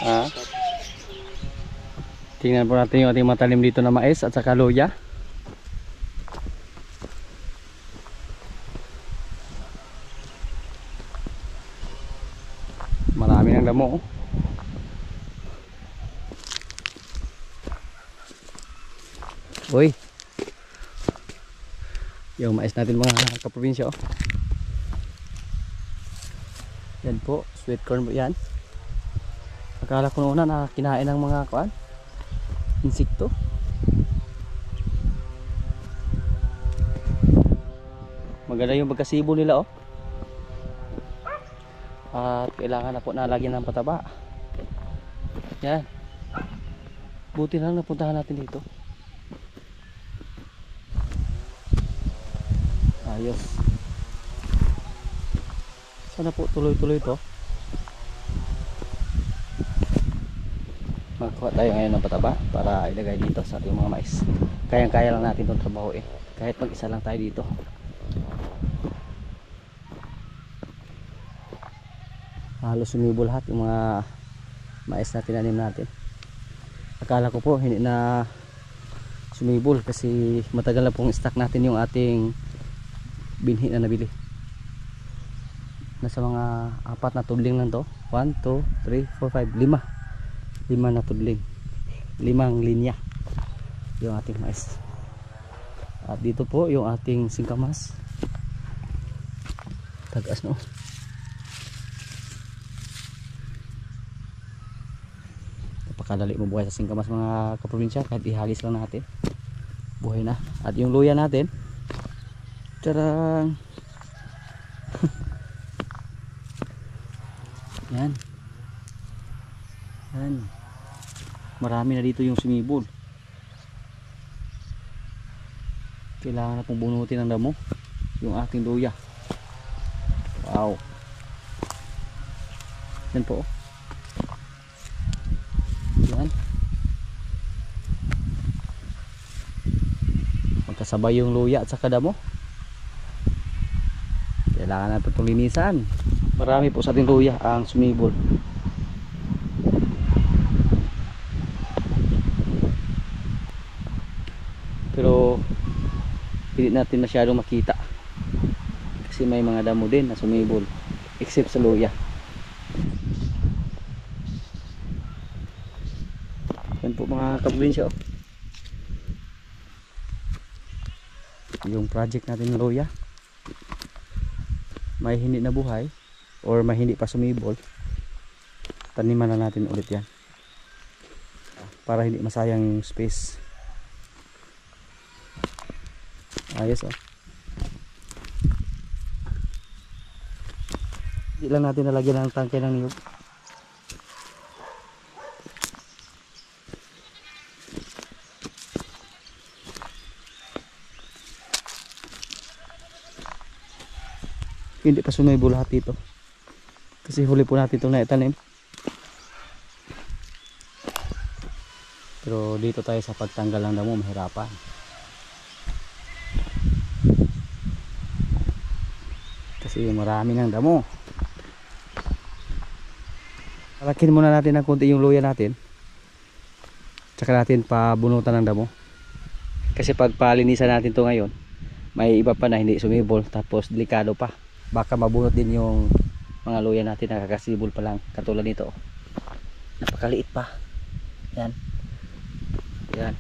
Ah, tingnan po natin yung ating matalim dito na mais at saka luya. Marami ng damo. Uy, yung mais natin mga kaprobinsya. Oh. Yan po, sweet corn po yan. Akala ko noon na kinain ng mga kuan, insekto. Maganda yung pagkasibo nila oh. At kailangan na po nalagyan ng pataba. Yan. Buti lang napuntahan natin dito. Ayos. Sana po tuloy-tuloy to. Magkuha tayo ngayon ng pataba para ilagay dito sa ating mga mais. Kayang-kaya lang natin itong trabaho eh. Kahit mag-isa lang tayo dito. Halos sumibol lahat yung mga mais na tinanim natin. Akala ko po hindi na sumibol kasi matagal na pong stock natin yung ating binhi na nabili. Nasa mga 4 na tudling lang to. 1, 2, 3, 4, 5, 5 na tudling, 5 linya yung ating mais. At dito po yung ating singkamas. Tagas no. Napakadali mo buhay sa singkamas mga kaprobinsya, kahit ihagis lang natin buhay na. At yung luya natin, tarang. Yan. Yan. Marami na dito yung sumibol. Kailangan na pong bunutin ng damo yung ating luya. Wow. Yan po. Yan. Magkasabay yung luya at saka damo. Kailangan na itong linisan. Marami po sa ating luya ang sumibol. Pero hindi natin masyadong makita kasi may mga damo din na sumibol except sa luya. Yan po mga kaprobinsya oh. Yung project natin ng luya, may hindi na buhay or may hindi pa sumibol, taniman na natin ulit yan para hindi masayang yung space. Ayos oh. Hindi lang natin nalagyan ng tangke ng niyog. Hindi pa sumibol lahat dito kasi huli po natin itong naitanim. Pero dito tayo sa pagtanggal ng damo mahirapan. Kasi marami ng damo. Alakin muna natin ng konti yung luya natin. Tsaka natin pabunutan ng damo. Kasi pag palinisan natin to ngayon, may iba pa na hindi sumibol tapos delikado pa. Baka mabunot din yung mga luya natin na kakasibol pa lang. Katulad nito. Napakaliit pa. Yan. Yan.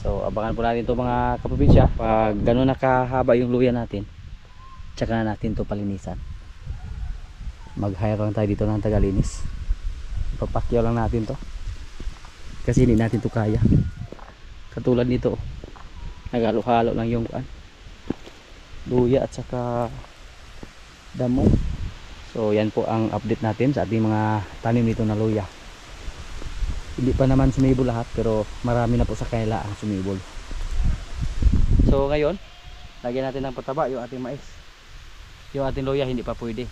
So abangan po natin ito mga kaprobinsya. Pag gano'n nakahaba yung luya natin, tsaka natin ito palinisan. Mag-hire lang tayo dito ng tagalinis. Papakyaw lang natin to kasi hindi natin ito kaya. Katulad nito, naghalo-halo lang yung luya at saka damo. So yan po ang update natin sa ating mga tanim nito na luya. Hindi pa naman sumibol lahat pero marami na po sa kanila ang sumibol. So ngayon lagyan natin ng pataba yung ating mais. Yung ating luya hindi pa pwede,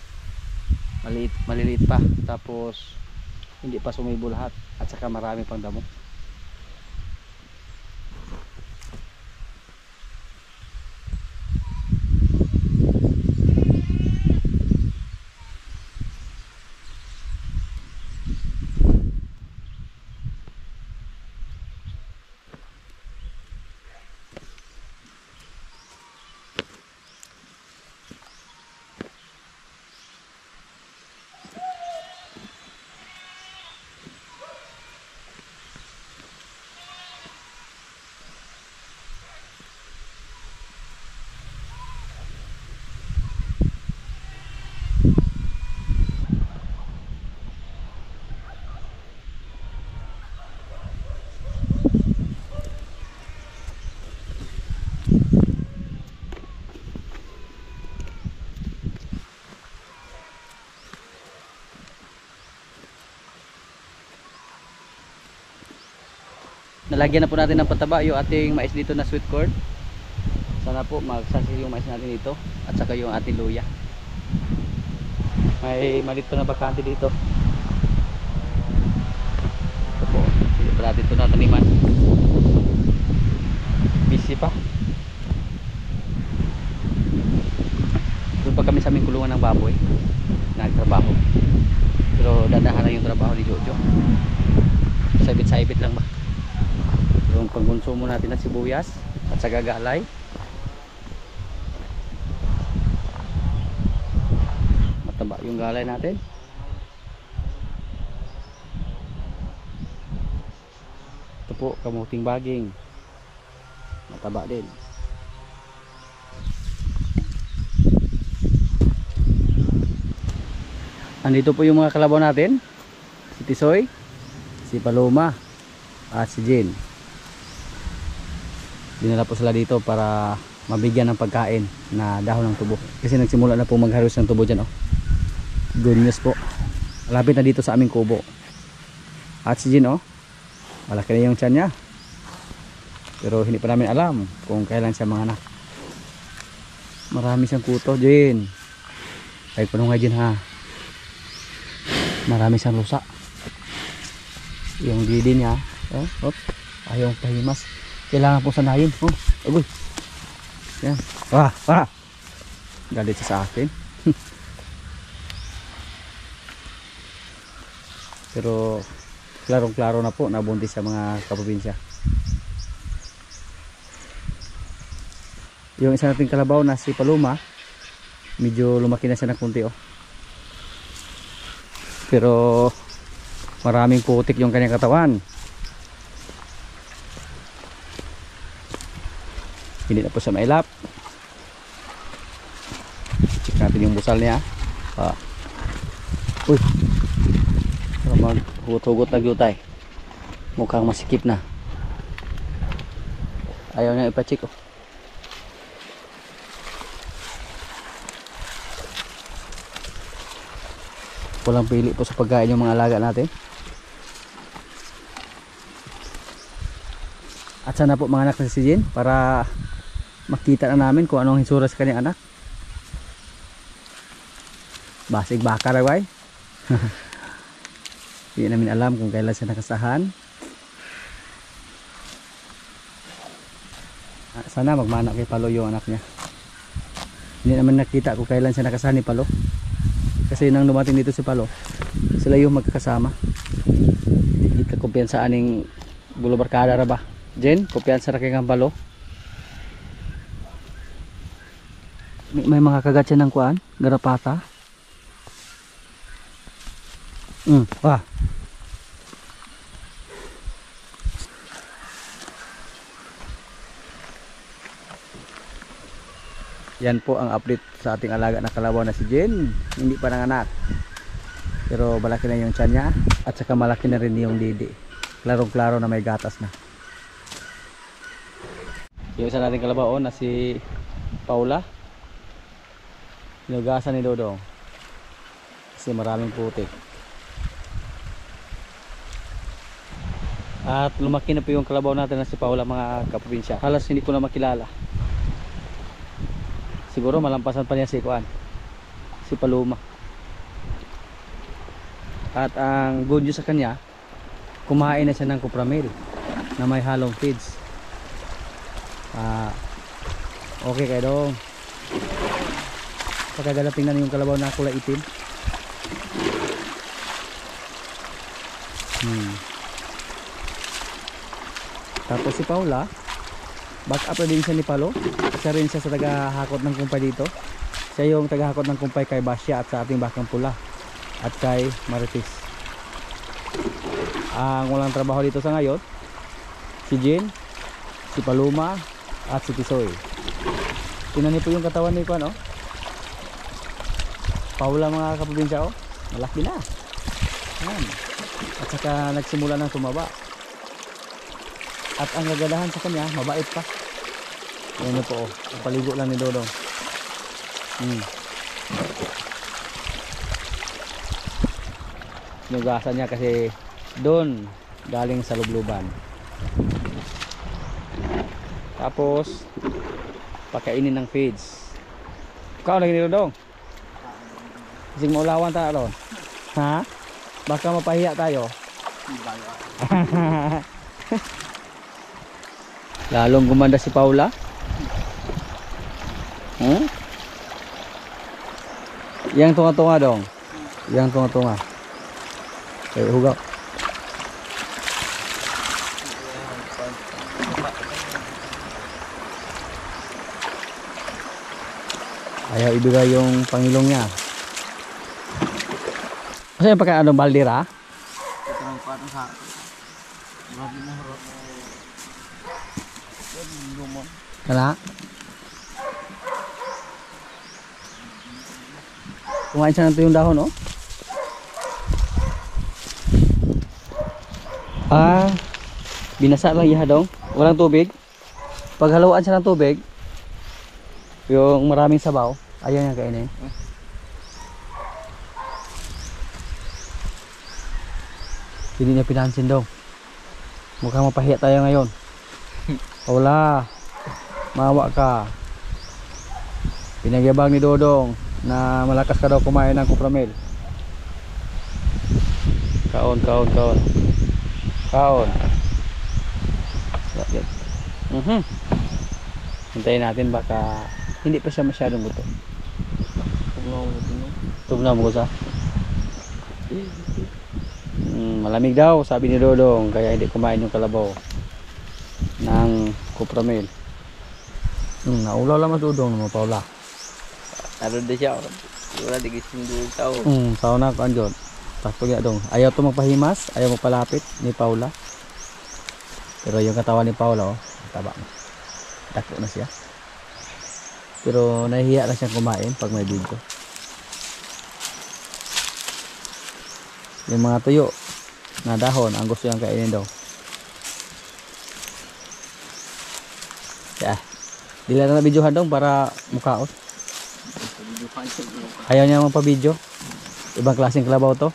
maliliit pa, tapos hindi pa sumibol lahat at saka marami pang damo. Nalagyan na po natin ng pataba yung ating mais dito na sweet corn. Sana po magsasil yung mais natin dito at saka yung ating luya. May malit pa na bakante dito. Ito po, hindi pa natin ito nataniman. Busy pa. Doon pa kami sa aming kulungan ng baboy, nagtrabaho. Pero dadahan lang yung trabaho ni Jojo. Sabit-sabit lang ba yung pagkonsumo natin ng sibuyas at saka galay. Mataba yung galay natin. Ito po, kamuting baging, mataba din. Andito po yung mga kalabaw natin, si Tisoy, si Paloma at si Jin. Dinala po sila dito para mabigyan ng pagkain na dahon ng tubo, kasi nagsimula na po mag-harvest ng tubo dyan. Good news po, malapit na dito sa aming kubo. At si Jin, malaki na yung tiyan niya, pero hindi pa namin alam kung kailan siya manganak. Marami siyang kuto, Jin. Ay punong nga, Jin, ha. Marami siyang rusa. Yung didi niya, ayaw pahimas. Kailangan po sanayin. Agoy. Yan. Galit siya sa akin. Pero klarong-klaro na po, nabuntis sa mga kaprobinsya. Yung isa nating kalabaw na si Paloma, medyo lumaki na siya ng kunti. Pero maraming putik yung kanyang katawan. Hindi na po siya mailap. Check natin yung busal niya. Uy, maghugot-hugot na gyutay. Mukhang masikip na. Ayaw niya ipacheck. Walang pili po sa pagkain yung mga alaga natin. At sana po mga anak na si Jin, para makita na namin kung anong hitsura sa kanyang anak. Basig baka raway. Hindi namin alam kung kailan siya nakasahan. Sana magmana kay Palo yung anak niya. Hindi naman nakita kung kailan siya nakasahan ni Palo. Kasi nang dumating dito si Palo, sila yung magkakasama. Hindi ka kumpiyansa aning bulo barkada ra ba? Jen, kumpiyansa ra kay kang Palo. May mga kagat siya ng kuan, garapata. Yan po ang update sa ating alaga na kalabaw na si Jen. Hindi pa nanganak, pero malaki na yung tiyan niya, at saka malaki na rin yung didi. Klarong-klaro na may gatas na. Yung isa nating kalabaw na si Paula, hinugasan ni Dodong kasi maraming putik. At lumaki na po yung kalabaw natin na si Paula, mga kaprobinsya. Halos hindi ko na makilala. Siguro malampasan pa niya si Kuan, si Paloma. At ang good news sa kanya, kumain na siya ng Cupramil na may halong feeds. Okay kayo dong. Pagkagala tingnan yung kalabaw na kulay itim. Tapos si Paula, back up na din siya ni Palo. Isa rin siya sa tagahakot ng kumpay dito. Siya yung tagahakot ng kumpay kay Basya at sa ating bakang pula at kay Marites. Ang walang trabaho dito sa ngayon, si Jin, si Paloma at si Tisoy. Tingnan niyo po yung katawan ni Kuan, Paula, mga kaprobinsya, malaki na. Yan. At saka nagsimula ng tumaba. At ang gagadahan sa kanya, mabait pa. Yan po, paligo lang ni Dodong. Nugasan niya kasi doon galing sa lubluban. Tapos pakainin ng feeds. Ikaw lagi nito dong. Kasi maulawan tayo ron. Ha? Baka mapahiya tayo. Lalong gumanda si Paula. Yang tunga-tunga dong. Yang tunga-tunga. Kayo hugaw. Ayaw ibigay yung pangilong niya. Kasi yung pagka anong baldira? Kana? Kumain siya ng tuyong dahon, oh. Binasa lang iha dong. Walang tubig. Pag halawaan siya ng tubig, yung maraming sabaw, ayaw niya kainin. Hindi niya pinansin daw. Mukhang mapahiya tayo ngayon. Wala. Mawa ka. Pinagyabang ni Dodong na malakas ka daw kumain ng kupramil. Kaon. Kaon. Hintayin natin, baka hindi pa siya masyadong buto. Tugnaw mo sa. Malamig daw, sabi ni Dodong, kaya hindi kumain yung kalabaw ng kupramil. Naulaw lang mas Dodong naman, Paula. Naroon din siya. Wala di gising doon tao. Tao na kan John. Takto ya dong. Ayaw to magpahimas, ayaw magpalapit ni Paula. Pero yung katawan ni Paula, oh, taba na. Takto na siya. Pero nahihiya lang siyang kumain pag may video. Yung mga tuyo na dahon ang gusto niyang kainin daw. Kaya dila na videohan dong para mukhaot. Ayaw niya magpa-video. Ibang klaseng kalabaw to.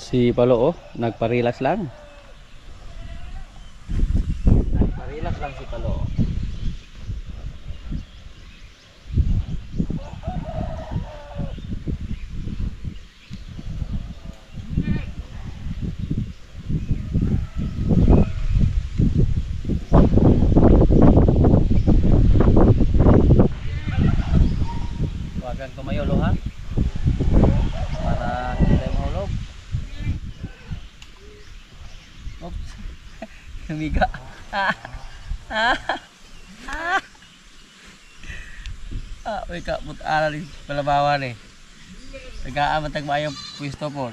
Si Palo, oh, nagpa-relax lang. Nagpa-relax lang si Palo. Huwag kang tumayo, lo, ha? Para hindi tayo mahulog. Oops. Humiga. Uy ka, put-ara rin palabawan eh. Tagaan matag maayong pwisto po.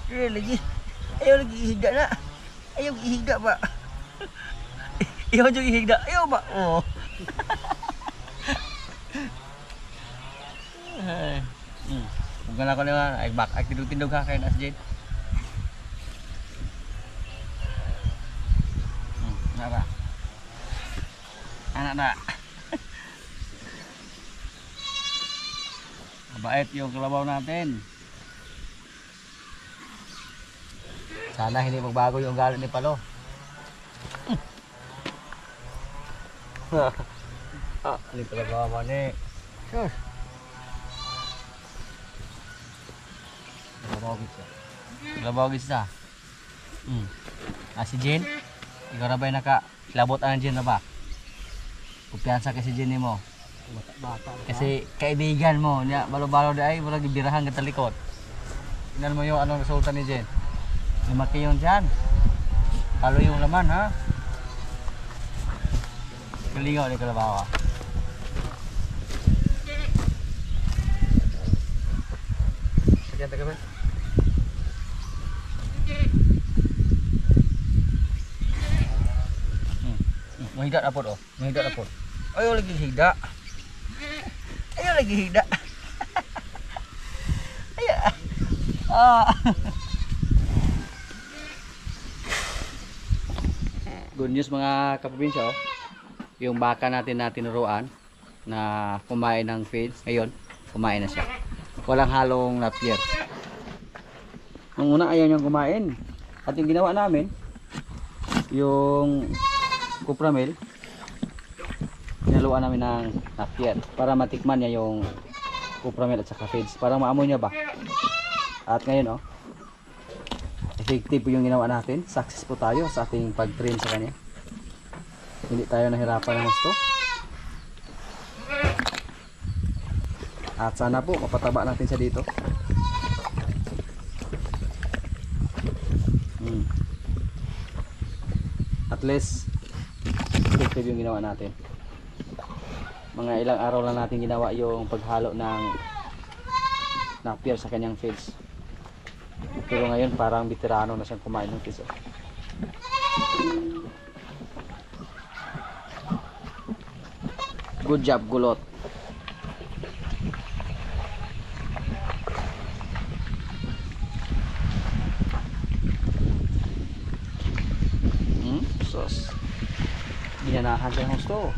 Lagi. Ayaw lagi ihigda na. Ayaw ihigda ba? Ayaw juga ihigda. Ayaw ba? Oh. Kung gana ko naman, ay back, ay tindog-tindog ka kayo na si Jade. na. Mabait yung kalabaw natin. Sana hindi magbago yung ugali ni Palo. Hindi pala bawa ni. Sure. Kalabaw gisa. Si Jen, ikaw na ba yung nakilabot ang Jen na ba? Kumpiyansa kay si Jen mo. Kasi kaibigan mo, niya balo-balo di ay wala gibirahan ka talikod. Tingnan mo yung anong resulta ni Jen. Lumaki yun dyan. Talo yung laman ha. Kalingaw ni kalabaw. Sagyan taga ba? Mahida na po oh. Mahida na po. Ayaw lagi higda. Ayaw lagi higda. Ayaw. Good news mga kaprobinsya oh. Yung baka natin na tinuruan na kumain ng feeds, ngayon kumain na siya. Walang halong napier. Nung una ayaw niyang kumain. At yung ginawa namin, yung kupramil, nilaluan namin ng napier para matikman niya yung kupramil at saka feeds. Para maamoy niya ba. At ngayon oh, effective po yung ginawa natin. Success po tayo sa ating pag-train sa kanya. Hindi tayo nahirapan ng gusto. At sana po mapataba natin siya dito. At least effective yung ginawa natin. Mga ilang araw lang natin ginawa yung paghalo ng napier sa kanyang feeds. Pero ngayon parang veterano na siyang kumain ng feeds. Good job, Gulot. Sos. Ginanahan siya ng gusto.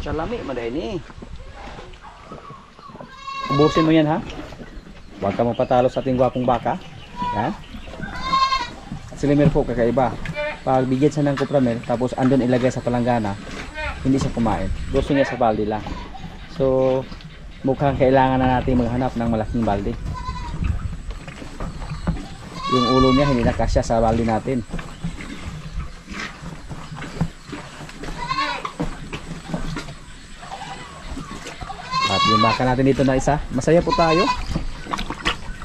Salami, maday ni. Ubusin mo yan ha. Huwag ka mapatalo sa ating gwapong baka. Yan. At si Limer po kakaiba. Pag bigyan siya ng kupramel, tapos andun ilagay sa palanggana, hindi siya kumain. Gusto niya sa balde lang. So, mukhang kailangan na natin maghanap ng malaking balde. Yung ulo niya hindi nakasya sa balde natin. At yung baka natin dito na isa, masaya po tayo.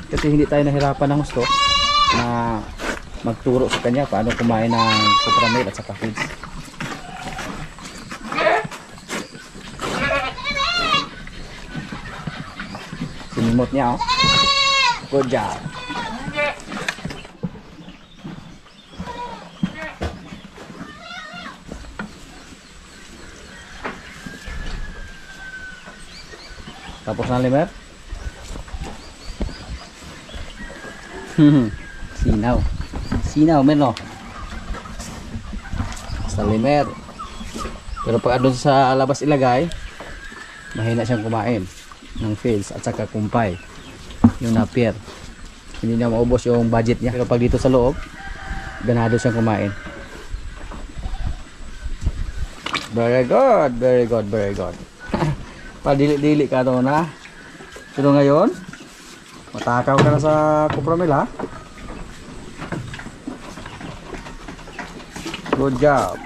Kasi hindi tayo nahirapan ng gusto na magturo sa kanya paano kumain ng kupramel at saka feeds. Sinimot niya oh. Good job. Tapos na Limer. Sinaw. Sinaw men no. Sa Limer. Pero pag andun sa labas ilagay, mahina siyang kumain ng feeds at saka kumpay. Yung napier. Hindi niya maubos yung budget niya. Pero pag dito sa loob, ganado siyang kumain. Very good, very good, very good. Padili-dili ka to na. Pero ngayon, matakaw ka na sa kupramil ha. Good job.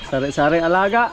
Sari-sari alaga.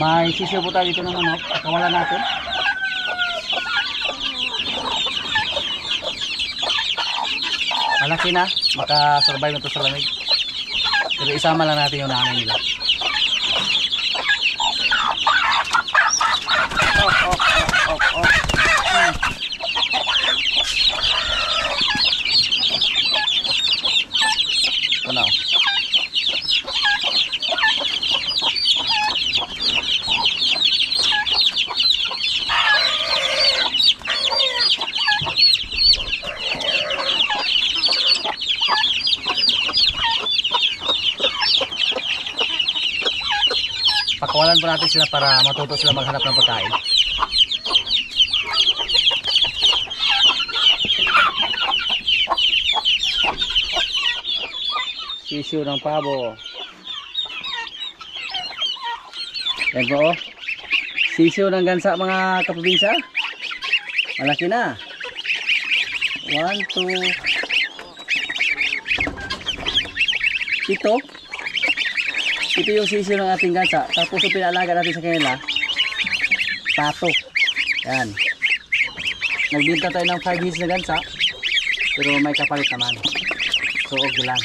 May sisiyo po tayo dito ng manok. Pakawalan natin. Malaki na. Makasurvive na ito sa lamig. Pero isama lang natin yung nanay nila. Ito na. Pakawalan po natin sila para matuto sila maghanap ng pagkain. Sisiyo ng pabo. Yan po oh. Sisiyo ng gansa mga kaprobinsya. Malaki na. 1, 2. Ito yung sisiyo ng ating gansa. Tapos yung pinalaga natin sa kanila, pato. Yan. Nagbinta tayo ng 5 hits na gansa, pero may kapalit naman. So okay lang.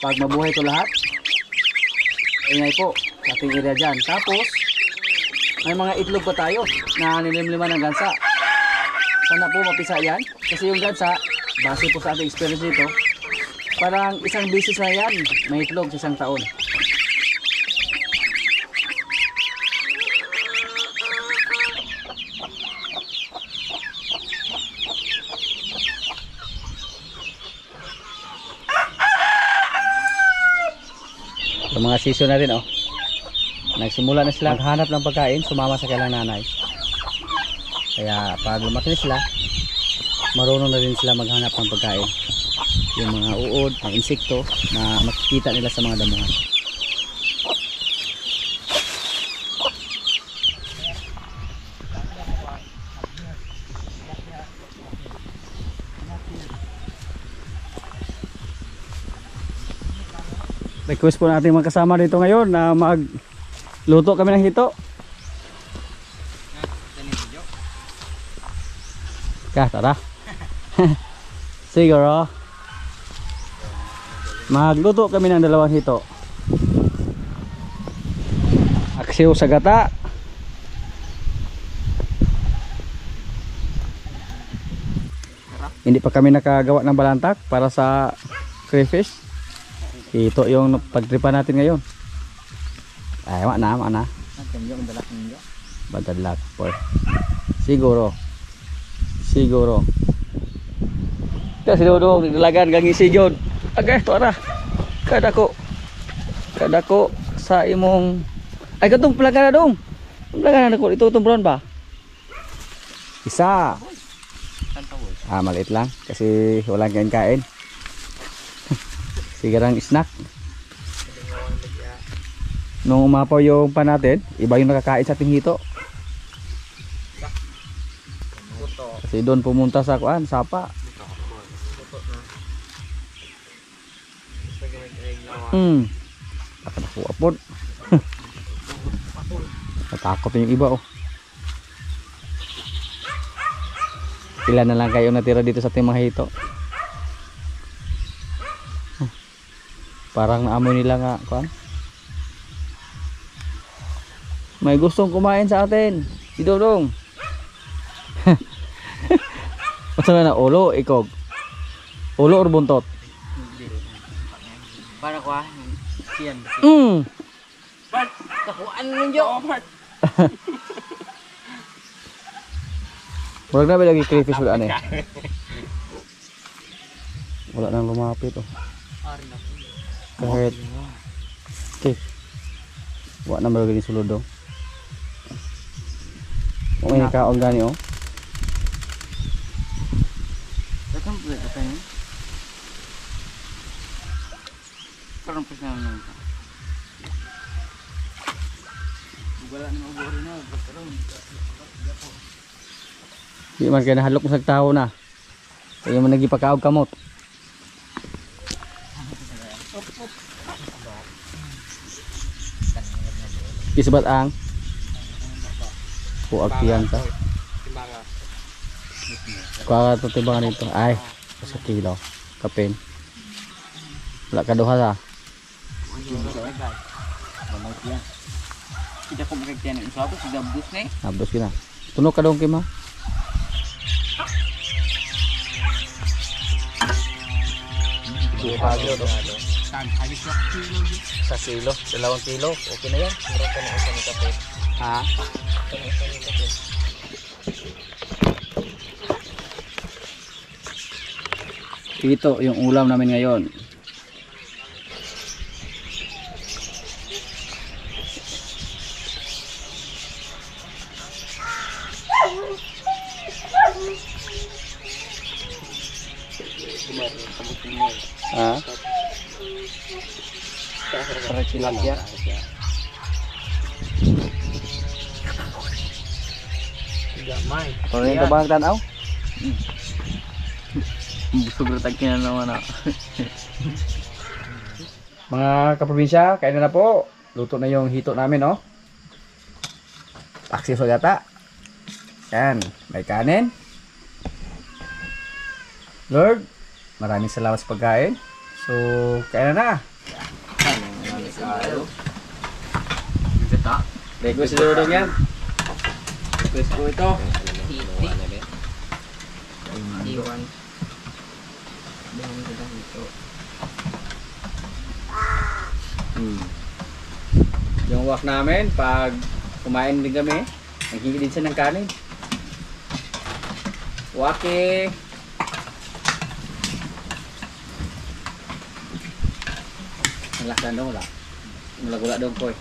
Pag mabuhay ito lahat, ingay po sa ating area dyan. Tapos may mga itlog pa tayo na nilimliman ng gansa. Sana po mapisa yan, kasi yung gansa, base po sa ating experience dito, parang isang bisis na yan may itlog sa isang taon. Yung mga sisiyo natin oh, nagsimula na sila maghanap ng pagkain, sumama sa kailang nanay. Kaya pag lumaki na sila, marunong na rin sila maghanap ng pagkain. Yung mga uod, mga insekto na makikita nila sa mga damuhan. Request po natin mga kasama dito ngayon na magluto kami ng hito. Tara. Siguro magluto kami ng 2 hito. Aksiw sa gata. Hindi pa kami nakagawa ng balantak para sa crayfish. Ito yung pagtripa natin ngayon. Ay, mana. Badalak po. Siguro. Kasi dudong nilagan gangi sijon. Agay, tuara. Kadako sa imong. Ay, katong palagan na dong. Palagan na ko. Ito itong brown ba? Isa. Maliit lang. Kasi walang kain. Sigarang snack. Nung umapaw yung pan natin, iba yung nakakain sa ating hito. Kasi doon pumunta sa kuan, sapa. Naku apod. Natakot yung iba oh. Ilan na lang kayo natira dito sa ating mga hito. Parang naamoy nila nga kuan. May gustong kumain sa atin. Si Dodong. Masa na ulo, ikog. Ulo or buntot? Para ko ah. Siyan. Bart, kakuan ninyo. Bart. Wala na ba lagi crayfish wala na eh. Wala nang lumapit oh. Kahit okay. Wala na ba lagi sulod oh. Kung may kaon gani oh. Datang pula datang. Parang pas na lang. Wala na mabori na, karon. Di man kaya nahalok mo sa tao na. Kaya man nagipakaog kamot. Isbat ang Kuag tiyan ta. Kuha ka ito timbangan nito. Ay, sa kilo. Kapin. Wala ka duha sa. Kita ko makikita ng isa to, si Dabdus na eh. Nabdos ka na. Tunog ka doon kima. Kilo to. Sa kilo. 2 kilo. Okay na yan. Ha? Ito yung ulam namin ngayon. Ha? Para tilapia. Kalau ini bang tanaw. Busog na tagkinan naman na. Mga kaprobinsya, kain na po. Luto na yung hito namin, oh. Paksi gata. Yan, may kanin. Lord, maraming salamat sa pagkain. So, kain na. Lego si Dodong yan. Request ko ito. Iwan. Buhang kita dito. Yung wak namin, pag kumain din kami, naghingi din siya ng kanin. Waki! Nalakdan daw wala. Nalagula daw ko eh.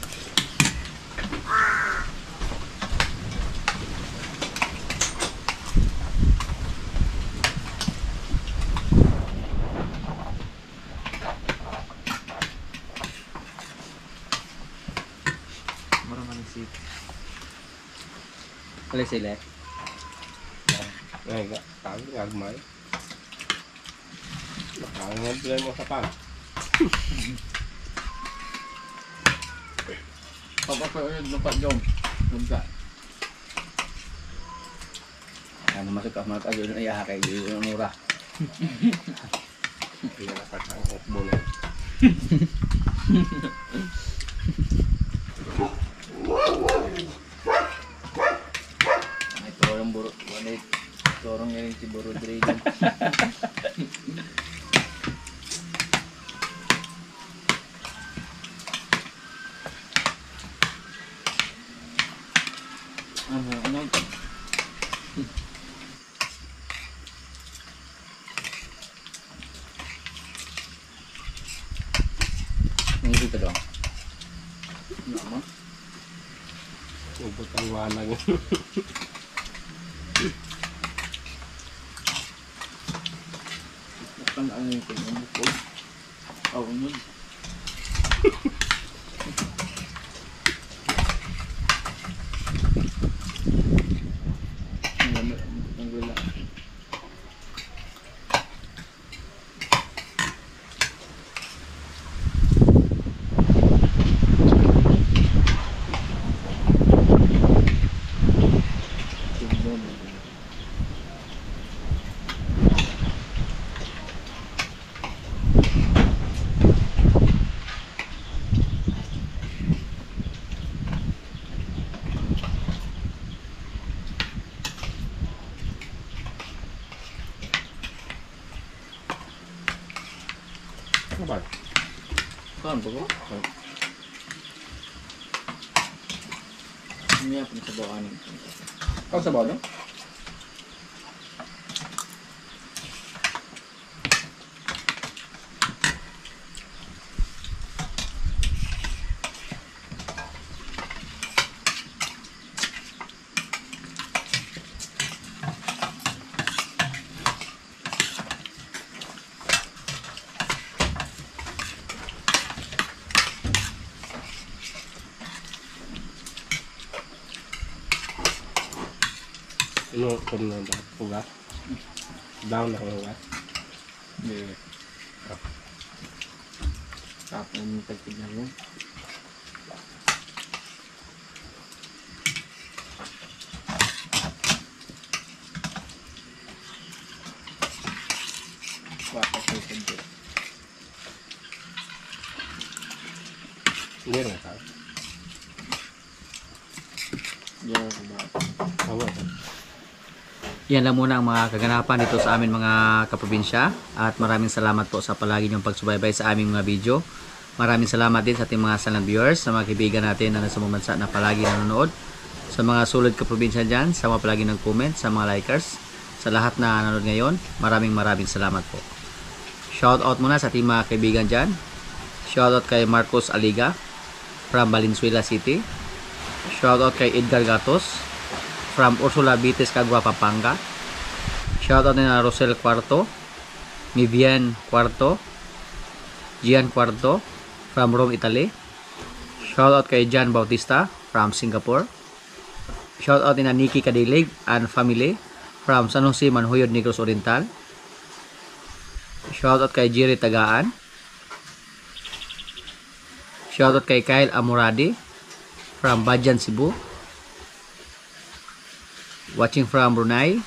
Boleh sila. Ay, tayo gagmay. Nakangod lang mo sa pan. Papapayod ng padyong. Lumsa. Ano masuk ka mga kayo na iyaha kay yung mura. Hindi na nakakangot mo na. May torong buro. Wanit. Torong yan si Buro Dragon. Ano? Hindi ka doon. Nama? Ubot ang wanag. Bukan ang yung bukod. Oh, nun. Ang gula. Ano ba? Kan ba ko? Niya pun sa bawanin. Kau sa bono? Ano kung na ba? Pugas? Down na kung ugas? Hindi. Tapos yung tagtignan mo. Hindi rin ka. Diyan ako ba? Tama. Yan lang muna ang mga kaganapan dito sa amin mga kaprobinsya. At maraming salamat po sa palagi niyong pagsubaybay sa aming mga video. Maraming salamat din sa ating mga silent viewers, sa mga kaibigan natin na nasa bansa na palagi nanonood. Sa mga sulod kaprobinsya dyan, sa mga palagi nag-comment, sa mga likers, sa lahat na nanonood ngayon, maraming salamat po. Shoutout muna sa ating mga kaibigan dyan. Shoutout kay Marcos Aliga from Valenzuela City. Shoutout kay Edgar Gatos from Ursula Bites, Cagua, Pampanga. Shoutout din na Rosel Cuarto, Mivian Cuarto, Gian Cuarto from Rome, Italy. Shoutout kay John Bautista from Singapore. Shoutout din na Nikki Kadilig and family from San Jose, Manhuyod, Negros Oriental. Shoutout kay Jerry Tagaan. Shoutout kay Kyle Amuradi from Bajan, Cebu. Watching from Brunei.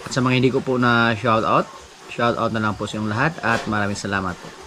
At sa mga hindi ko po na shoutout na lang po sa inyong lahat at maraming salamat po.